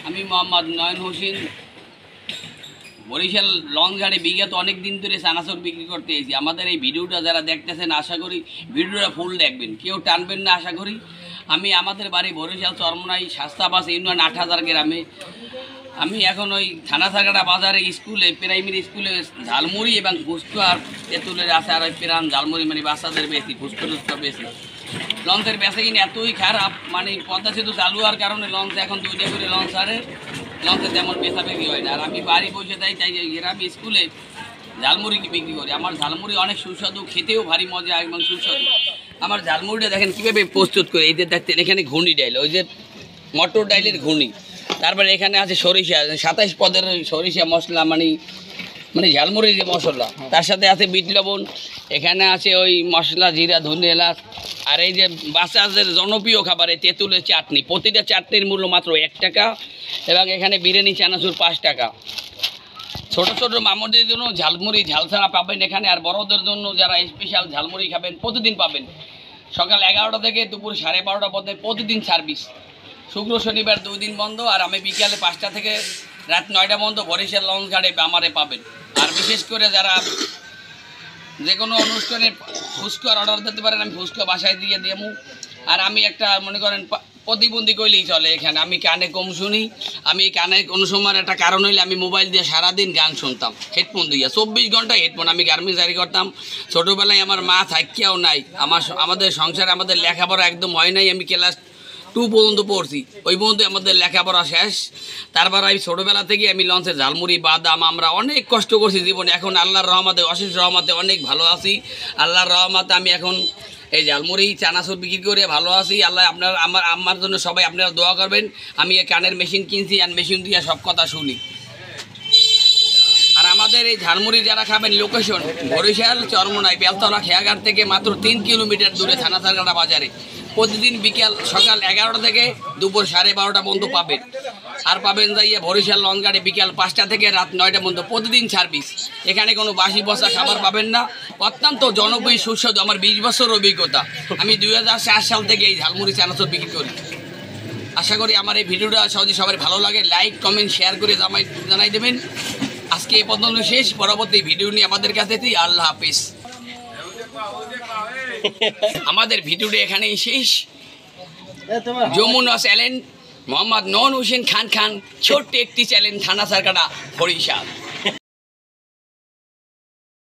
আমি মোহাম্মদ নয়ন হোসেন বরিশাল লঞ্চঘাটে বিগত অনেক দিন ধরে চানাচুর বিক্রি করতে এসেছি। আমাদের এই ভিডিওটা যারা দেখতেছেন আশা করি ভিডিওটা ফুল দেখবেন, কেউ টানবেন না আশা করি। আমি আমাদের বাড়ি বরিশাল চরমনাই শাস্তাবাস ইউনিয়ন ৮০০০ গ্রামে। আমি এখন ওই থানাসাগাটা বাজারে স্কুলে প্রাইমারি স্কুলে ঝালমুড়ি এবং ফুচকা আর তেঁতুলের আছে আর ওই প্রাণ ঝালমুড়ি মানে বাচ্চাদের বেশি ফুচকা টুচকা বেশি। লঞ্চের বেচা কিনে এতই খারাপ, মানে পদ্মা সেতু চালু হওয়ার কারণে লঞ্চ এখন 2টা করে লঞ্চ আরে লঞ্চে তেমন বেচা বিক্রি হয় না। আর আমি বাড়ি বসে তাই গ্রামে স্কুলে ঝালমুড়ি বিক্রি করি। আমার ঝালমুড়ি অনেক সুস্বাদু, খেতেও ভারী মজা এবং সুস্বাদু। আমার ঝালমুড়িটা দেখেন কীভাবে প্রস্তুত করে, এই যে দেখতেন এখানে ঘুনি ডাইল, ওই যে মটর ডাইলের ঘুনি, তারপরে এখানে আছে সরিষা 27 পদের সরিষা মশলা, মানে ঝালমুড়ির যে মশলা, তার সাথে আছে বিট লবণ, এখানে আছে ওই মশলা জিরা ধনে এলাচ, আর এই যে বাচ্চাদের জনপ্রিয় খাবার এই তেঁতুলের চাটনি। প্রতিটা চাটনির মূল্য মাত্র 1 টাকা এবং এখানে বিরিয়ানি চানাচুর 5 টাকা। ছোটো ছোটো মামুদের জন্য ঝালমুড়ি ঝালছাড়া পাবেন এখানে, আর বড়দের জন্য যারা স্পেশাল ঝালমুড়ি খাবেন প্রতিদিন পাবেন। সকাল 11টা থেকে দুপুর 12:30 পর্যন্ত প্রতিদিন সার্ভিস। শুক্র শনিবার 2 দিন বন্ধ, আর আমি বিকালে 5টা থেকে রাত 9টা পর্যন্ত বরিশাল লঞ্চ ঘাটে আমারে পাবেন। আর বিশেষ করে যারা যে কোনো অনুষ্ঠানে ফুচকার অর্ডার দিতে পারেন, আমি ফুচকা বাসায় দিয়ে দেবো। আর আমি একটা মনে করেন প্রতিবন্ধী কইলেই চলে, এখানে আমি কানে কম শুনি। আমি কানে কোনো সময় একটা কারণ হইলে আমি মোবাইল দিয়ে সারাদিন গান শুনতাম, হেডফোন দিয়ে 24 ঘন্টা হেডফোন। আমি গার্মেন্টস জারি করতাম, ছোটোবেলায় আমার মা থাকিয়াও নাই, আমাদের সংসারে আমাদের লেখাপড়া একদম হয় নাই। আমি ক্লাস 2 পর্যন্ত পড়ছি, ওই পর্যন্ত আমাদের লেখাপড়া শেষ। তারপর আমি ছোটোবেলা থেকে আমি লঞ্চের ঝালমুড়ি বাদাম আমরা অনেক কষ্ট করছি জীবনে। এখন আল্লাহর রহমতে অশেষ রহমতে অনেক ভালো আছি। আল্লাহর রহমতে আমি এখন এই ঝালমুড়ি চানাচুর বিক্রি করে ভালো আছি। আল্লাহ আমার জন্য সবাই আপনারা দোয়া করবেন। আমি এই কানের মেশিন কিনছি, আর মেশিন দিয়ে সব কথা শুনি। আর আমাদের এই ঝালমুড়ি যারা খাবেন লোকেশন বরিশাল চরমনাই বেলতলা খেয়াঘাট থেকে মাত্র 3 কিলোমিটার দূরে থানাসাগাটা বাজারে। প্রতিদিন সকাল 11টা থেকে দুপুর 12:30 পর্যন্ত পাবেন। আর পাবেন যাইয়ে বরিশাল লঞ্চঘাটে বিকাল 5টা থেকে রাত 9টা পর্যন্ত প্রতিদিন সার্ভিস। এখানে কোনো বাসি বসা খাবার পাবেন না, অত্যন্ত জনপ্রিয় সুস্বাদু। আমার 20 বছর অভিজ্ঞতা। আমি 2004 সাল থেকে এই ঝালমুড়ি চানাচুর বিক্রি করি। আশা করি আমার এই ভিডিওটা সবাই ভালো লাগে, লাইক কমেন্ট শেয়ার করে জানাই দেবেন। আজকে এই পর্যন্ত শেষ, পরবর্তী ভিডিও নিয়ে আমাদের কাছে আল্লাহ হাফিজ। আমাদের ভিডিওটি এখানেই শেষ। যমুনা চ্যানেল মোহাম্মদ নয়ন হোসেন খান, ছোট্ট একটি চ্যানেল, থানাসাগাটা বরিশাল।